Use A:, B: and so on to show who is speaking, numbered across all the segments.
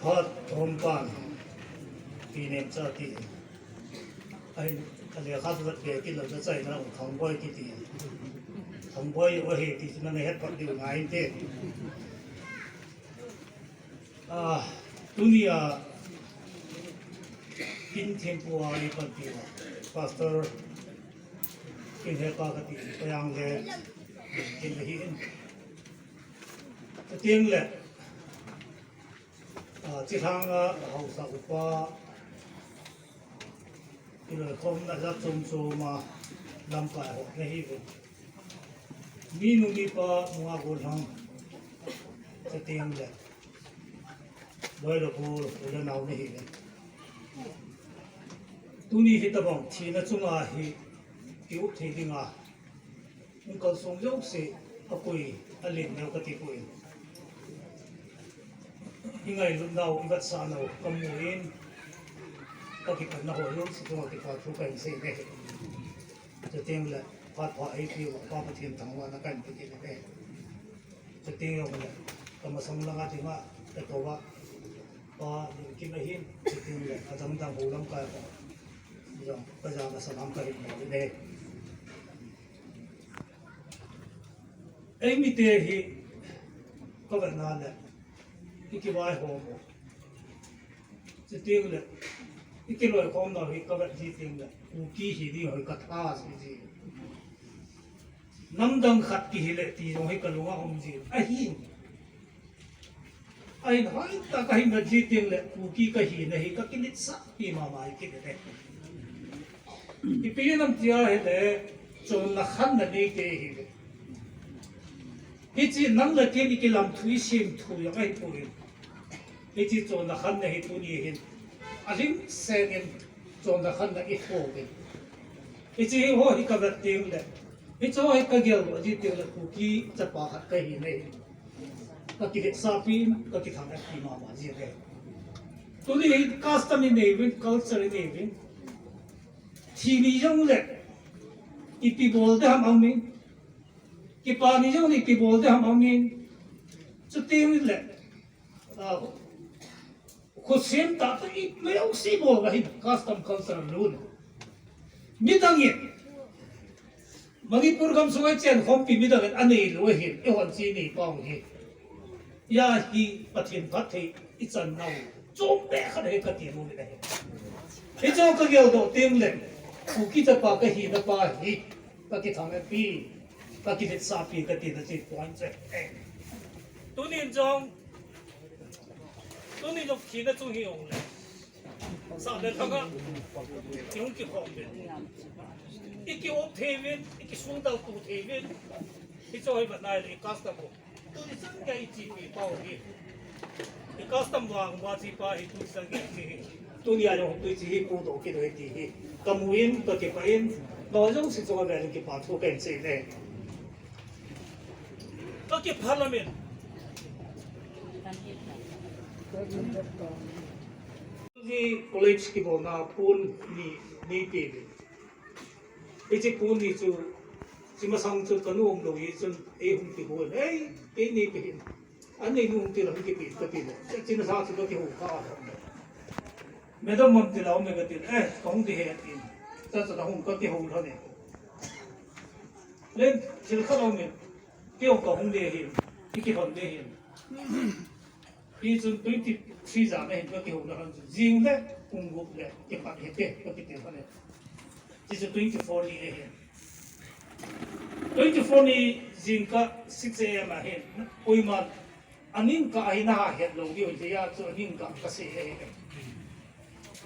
A: Hot Hompan Pinem Sati I had what they kill the side of Tomboy Kitty. Tomboy or hate is not a head for the 19. Dunia in tempo I continue. Pastor in her pocket, young lad in the hidden. The thing that chỉ thằng hậu sản qua cái không đã rất trông số mà làm phải học này vậy mình đi qua mua quần hàng cái tiền đấy bởi là cô là nào này vậy tôi đi hết tập thì nó chung là thì kiểu thì đi ngà mình còn sống dốc sẽ có quỷ anh liền nhau cái quỷ ngay lúc nào vật sản nào cầm mũi có cái phần nào lúc sẽ có cái phát phục cảnh sinh đấy cho tiếng là phát hóa ấy thì qua một thiên thắng và nó cảnh cái này cho tiếng ông là cầm sông lăng thì mà cái tổ ba và những cái này hiện cho tiếng là trong đang hồ lâm cái rồi bây giờ là sản phẩm cái này ấy mi tê thì có vấn nạn là cái vai hồn chỉ tiếng là cái loại con nào thì các bạn chỉ tiếng là u kỳ thì đi hỏi cắt à gì năm đằng khát kỳ lệ thì giống hay cái lúa không gì ai nói ta cái mà chỉ tiếng là u kỳ cái gì này cái nít sắc thì mà cái này cái bây giờ năm kia là chọn là khăn là này cái cái chỉ nắng là cái làm thui xiêm thui cái thui cái chỉ chọn là khăn này thui hiện anh xem chọn là khăn là cái phô cái chỉ hoa cái cái vật tiếng là cái chỗ cái kiểu mà chỉ tiếng là cookie chặt bỏ hạt cái gì này cái sapin cái thằng này mà gì đấy tôi đi custom này với culture này với thì như giống là cái people đó ham mình cái bà như giống này people đó ham mình cho tiếng là cô xem ta thì ít mấy ông sĩ bộ cái custom culture luôn mi tăng nhỉ Manipur kam sungai chen khom pi mi dang an nei lo hin e hon chi nei pawng hi ya hi pathin phat thei I chan nau chom be kha de ka ti mu ni dai he cho ka gel do tem len ku ki ta pa ka hi na pa hi ka ki thang pi ka ki det sa pi ka ti da chi point che tu ni jong ki na chu hi ong le sa de thang ga yung ki khom be iki op theven iki sung dal tu theven hi choi ba nai le custom ko tu ni sang gai chi pi pau hi i custom wang wa chi pa hi tu sang gai chi tu ni alo tu chi hi pu do ki do ti hi kamuin ka ke pa in no jong si so ga le ki pa thu ken se le ka ki parliament ni college ki bo na pun ni pe cái chiếc cuốn đi chú chỉ mà xong chú tấn ông đồng ý chân ấy không thì buồn ấy cái này bị anh này không thì là cái bị chỉ là sao chú có cái hộp cao mấy đứa mầm thì là ông cái tiền ấy không thì hết tiền ta sẽ là không có cái hộp thôi này lên chỉ là không mình cái hộp không để hiện cái hộp để hiện cái chân tôi thì suy giảm này cái hộp là riêng đấy cùng gục đấy cái mặt hết cái tiền thôi này This is 24 ni ahead. 24 ni zinka 6 a.m. ahead. Uiman anin ka ahina ahead lo gi hoje ya so anin ka kasi ahead.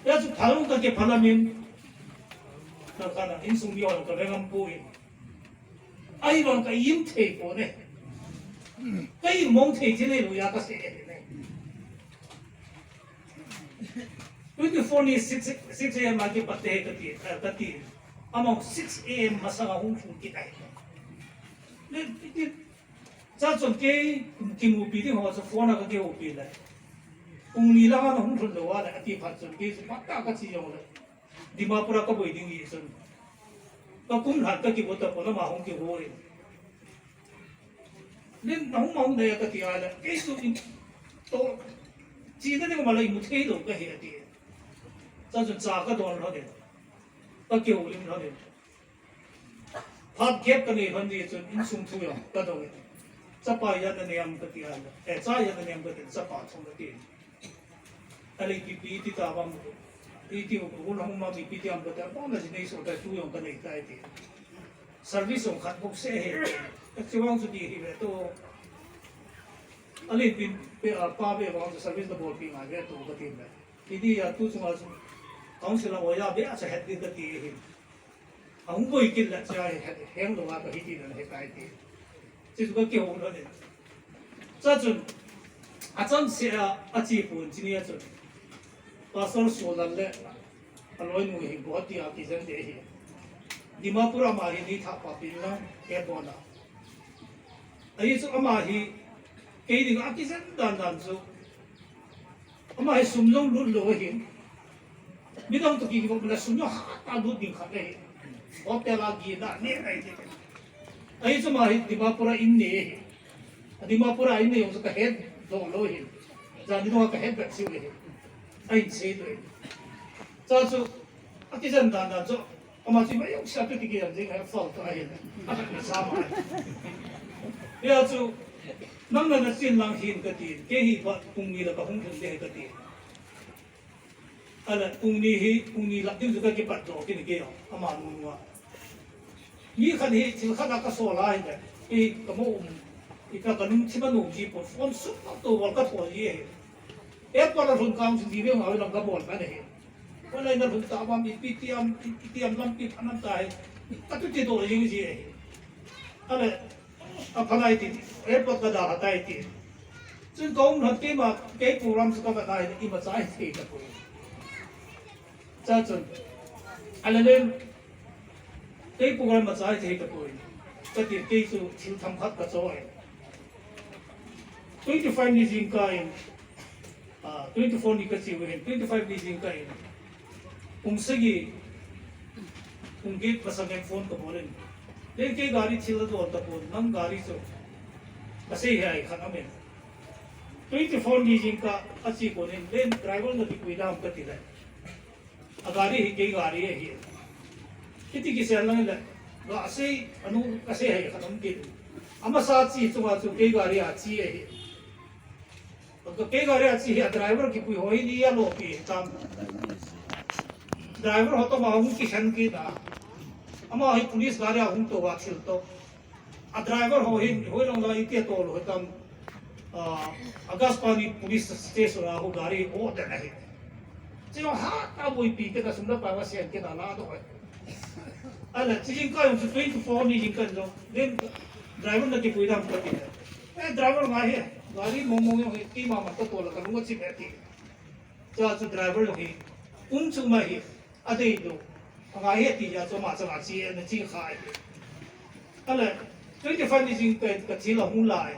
A: Ya so tharung ka ke phalamin na kana insung yo ka regam puin. Ai ron ka yim thei po ne. Kai mong thei je ne lo ya ka se ne. 24 ni 6 a.m. agi patte ka ti among 6 a.m. masanga hung fu ki dai le ti cha chon ke kim u pi ti ho so phone ka ke u pi la ung ni la na hung thun lo wa la ti phat chon ke so patta ka chi yo la dimapura ka boi ding yi son ka kum hat ka ki bota pona ma hung ki ho ri le nong mong de ka ti ala ke su in to chỉ nên cái mà lại một thế đâu cái hệ đi cho chúng ta cái đoàn nó đấy cái kiểu linh nó đấy phát kép cái này hơn đi cho in sung thu rồi cái đó chấp bài ra cái này em cái tiền trái ra cái này em cái tiền chấp bài trong cái tiền anh ấy bị thì ta bằng đi tiêu cũng không mà bị tiền cái tiền bao nhiêu này số cái thu用cái này cái tiền service ông khát bốc xe hết cái chuyện ông đi thì về to anh ấy bị pa về ông service nó bỏ đi mà về to cái tiền này thì tu chúng ta ông sẽ là我要别是hết cái tiền ông vui kinh là cho hẹn đồ cái gì đó hết cái tiền chỉ cái kiểu đó đấy这种真是基本今年就把所说的嘞来弄很多的其实这些你们不让嘛你他把别人给多了哎这嘛是给你个其实单单就嘛是顺中路路行你当时给我们来顺中大路顶看嘞我带了几那那来的哎这嘛是你们不让印尼你们不让印尼用这个黑路路行让你弄个黑白修的哎谁对这就其实单单就嘛是没有下对这个人这个放出来的啥嘛要就能那个新郎行个的给一个公益了个红尘的个的啊了公益了就是个给办着给你给了嘛弄啊你看你就看那个说来的个么一个可能起码弄几不放手都我个拖耶过了从刚从里面我那个不那的后来那从大湾一点那比他那大他就知道有些啊了พันไอติปัตกระดาษได้ติซึ่งกองทัพที่มาเก็บโปรแกรมสกัดได้ที่มาใช้ที่กับผมจะจนอะไรเนี่ยเก็บโปรแกรมมาใช้ที่กับผมจะติดที่สุดที่ทำพัดกระโจน25นี่จริงกัน24นี่ก็สิบเอ็ด25นี่จริงกันผมสิ่งผมเก็บภาษาเงินโฟนกับผมเลยलेकिन गाड़ी छिल तो होता बोल नम गाड़ी तो ऐसे ही है खाना में 24 लीजिंग का अच्छी कोने लेन ड्राइवर ने भी कोई नाम करती है गाड़ी ही कई गाड़ी है ये कितनी किसी अलग है गासे अनु कैसे है खाना में अम्मा साथ ची तो आज कई गाड़ी अच्छी है तो कई गाड़ी अच्छी है ड्राइवर की कोई हो ही नहीं है लोग की काम ड्राइवर हो तो माहूम की शन की ना अमा ही पुलिस गाड़ी आऊँ तो वाचिल तो ड्राइवर हो लंग ला इतने तो लो तम अगस्त पानी पुलिस स्टेशन आहो गाड़ी हो दे नहीं जो हाँ तब वही पी के तो सुंदर पावा से के दाला तो है अल्लाह चीज़ का उन 24 नहीं जिनका जो लेकिन ड्राइवर ने कोई काम करती है ड्राइवर माँ है गाड़ी मोमो में की मामा तो लगा लूँगा ची बैठी जो ड्राइवर लोग ही उन चुमा ही अधे दो गाड़ी है तीजा जो माचा माची है न चीज़ खाए अल्लाह 25นี่จริงกับที่เราหุ่นลาย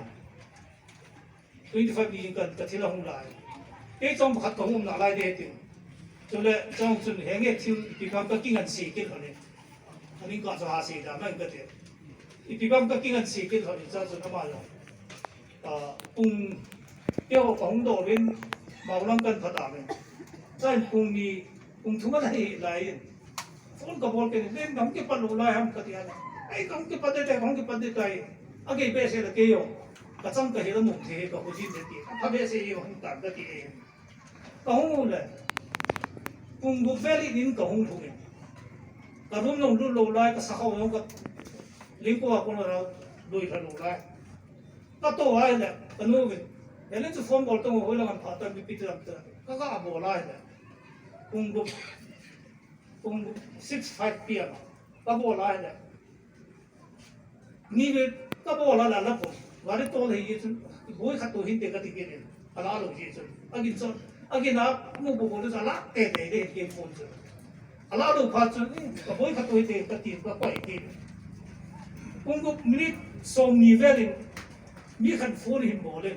A: 25นี่จริงกับที่เราหุ่นลายจงขัดของหุ่นอะไรเดียวจนเลยจงจนแห่งที่ปีบังก็กินกันสี่กินเขาเนี่ยอันนี้ก็จะหาสี่ดาวนั่นก็เดียวปีบังก็กินกันสี่กินเขาเนี่ยจะทำมาแล้วปุ่งเดี๋ยวของโดเล่นเมาลังกันพัดดาวเนี่ยใช่ปุ่งนี้ปุ่งทุ่มอะไรหลายฝนก็บอกกันเล่นน้ำเก็บปลาลูกลายทำกระเทียมकम के पदे ते कम के पदे ते आगे पैसे लगे यो कचम कहे तो मुझे का हो जी देती अब ऐसे ये हम कर देती है कहूँ ले पुंगु फेरी दिन कहूँ ठुके करूँ लोग लो लाए का सखाओ लोग का लिंको अपन रा दो इधर लो लाए का तो आए ले कनु के ये जो फोन बोलते हो वो लोग हम फातर भी पीते रहते का बोला है पुंगु 6-5 PM का बोला हैนี่เลยก็บอกแล้วล่ะแล้วผมว่าได้ตัวเลยยิ่งโว้ยขัดตัวหินเด็กกติกเนี่ยอะไรหรอกยิ่งสุดอากินสุดอากินนะมึงบอกว่าจะละเตะเด็กเกมฟุตบอลอะไรหรอกพัดสุดก็โว้ยขัดตัวหินเด็กกติกก็ปล่อยกินผมก็มีส่งนิเวศมีขันฟูนหินบ่เลย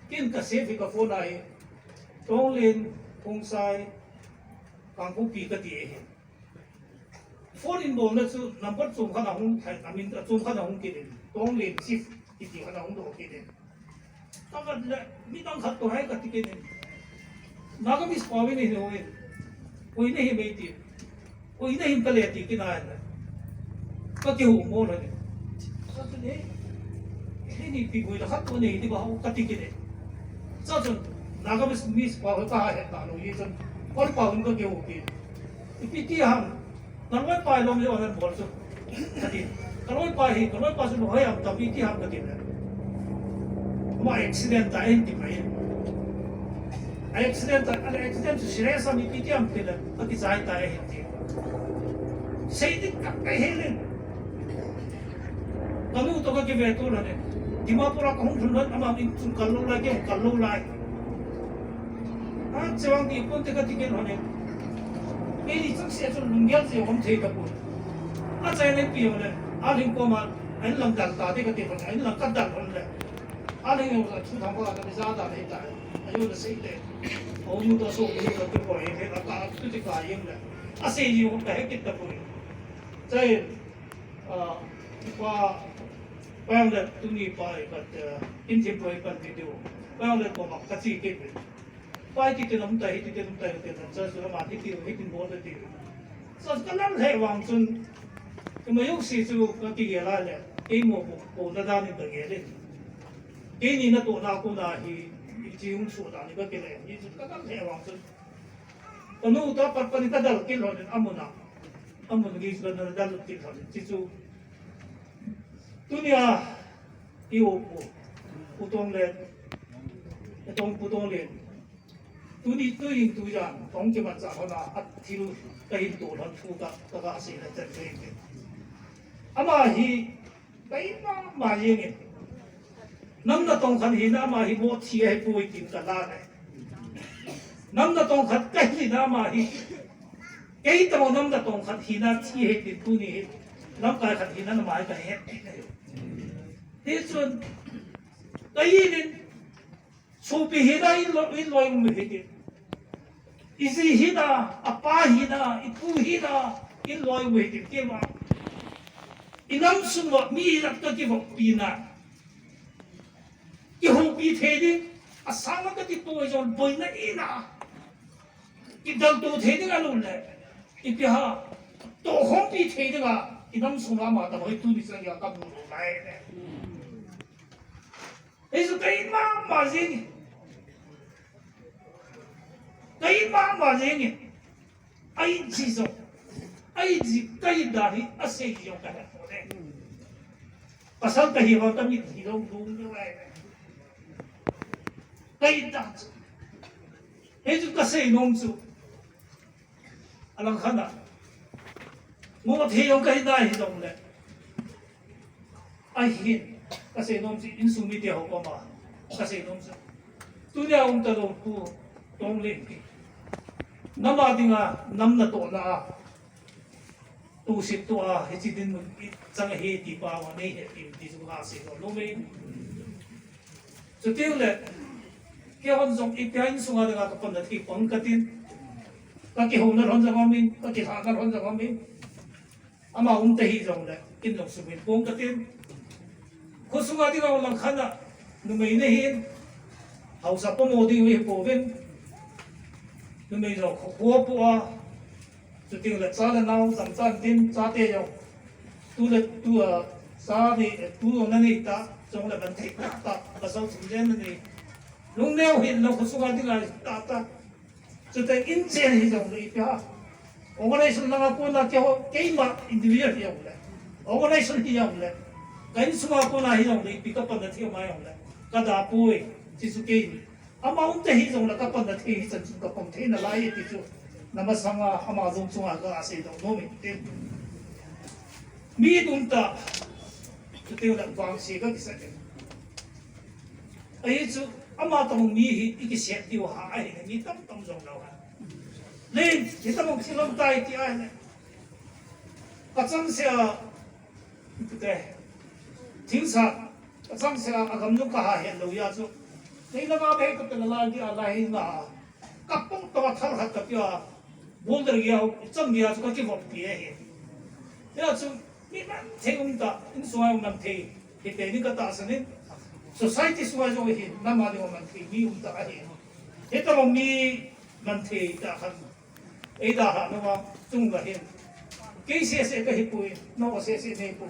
A: กินกระเซ็บกับฟูนอะไรตรงเลนพงไซกางผู้ปีกติกforeign born 那是南北中看到红，还南面中看到红给的，东联西一地看到红都给的。akan minang khatto hai katike ne naga mis pawe ne hoye koi ne hi meiti koi ne him kale ti kina na ka ke hu mo ne sa tu ne ni pi koi la khatto ne ti ba hu katike ne sa tu naga mis pawe pa hai ta no ye jon kon pa un ka ke hu pi pi ti ham nang pa lom yo han bol su kati kaloi pa su no hai am ta pi ti ham ka ke ne ma accident ta en ti mai accident sire sa mi piti am pila ati sai ta e ti sei ti ka kai helen kamu to ka ke ve to ne dimapura ka hung thun ama min sun kallo la ke kallo lai a chewang ti kon te ka ti ke no ne e ni chang se chon lungyal se hom the ka pu a chai ne pi yo ne a ling ko ma an lang dal ta de ka ti ko an lang ka dal ko ne a ling yo sa chu thang ko ka za da ne ta ayo de sei de我有的时候我就过一天，打出去打赢了，啊，谁有白给他不？在把帮了东尼把一个今天不一个的丢，帮了我嘛自己给的，把一点弄带，一点弄带的，这是嘛一点一点多的丢，这个人才往村，那么有些就个给来了，给我那当的个给的，给你那多拿过拿去。只用说的，你不给嘞，你就刚刚才往村。我弄到把你个到给了人阿姆那，阿姆那个是那到给了人，记住。dunia iyo putong len, itong putong len. Tuni tuing tuyan, tong kiman sa na at tilu kahintulan tuka kakasi na tagpeke. Amahi, kain na mayingin. Nam na tong kan hina mahi mo tiya puwi kim kalane. Nam na tong kan kahi na mahi. Kahi tamo nam na tong kan hina tiya din tuni. Nam kaya kan hina na mahi kahi. Hechun kahi din. Supi hina inloy mo higit. Isi hina, apa hina, ipu hina, inloy mo higit. Kima. Inam sumwa mihirat ka kivok pina. Yung piteding asama ka tipo yon boy na ina. Idal to teding ano le. Ipiha to hong piteding a inam sumwa mata mo itu bisa ya kabulu lai ne. Eso kain ma mazing. Kain ma mazing. Ay jiso. Ay ji kain dari asay yung kana mo ne. Pasal kahiwa kami hilong dung lai ne. Kain dat. Itu kasi nongsu. Alang kana. Mo theyong kain dai dong le. Ai hin kasi nongsu insumi dia ko ma. Kasi nongsu. Tunya ung ta dong pu dong le. Namadinga namna to na. Tu sit to a hechidin mo chang he ti pa wa nei he ti su ga se no me. So tiule kaya kung ipihain sunga nga kapag natikipang katin, kakihunan hon sa kami, kakihakan hon sa kami, ama umtahi zong na, kinong sumin pong katin. Kung sunga din ako lang kana, numayinahin, hausa po mo din yung ipovin, numayinaw kukuha po so tingnan sana na akong samsan din sa atin yung tulad sa amin, tulong na nita, so kung nabantay ka, basaw sindihan na ni, lúc neo hiện là có số người là ta cho tới in trên thì giống như thế organization là có là cái mà individual hiểu đấy organization hiểu đấy cái số người có là hiểu đấy bị các phần là hiểu mai hiểu đấy cái đó bôi chỉ số cái ama ông thấy hiểu là các phần là thấy chân số các phần thấy là lại thì số nằm sang ama dùng số người cái gì đó nó mình tên mi đúng ta cho tiêu là quang sĩ cái gì ấy số ama tong mi iki set tiu ha ai ni tam tam jong lo ha len kita mong silom tai ti ai ne ka chang sia te thing sa ka chang sia agam nu ka ha he lo ya chu nei la ma be ko te la di ala hi na ka pong to thal ha ka pya bol der ya chang ya chu ka ki vok pi he ya chu mi man thegum ta in suai nam the he te ni ka ta sa ne society suwa jo hin nama ni man thi mi ta ka hin eta mo mi man thi ta khan e da ha no ma tung ga hin ke se ka hi pu no se ne pu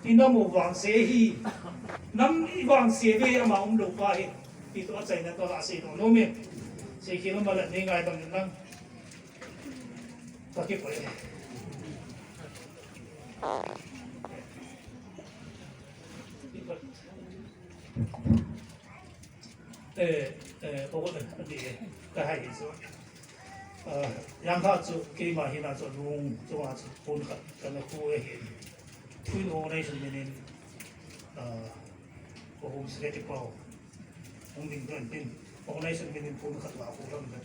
A: ina mo wang se hi nam i wang se ve ma lo pa hi ti to chai na to la se no me se ki no ma la ne ngai dam nang ta ki pu我们的个还是让他做给嘛，现在做农做啊做本行，跟那苦的很，推动那上面我们是在这包，我们这边我们那上面本行老苦了的。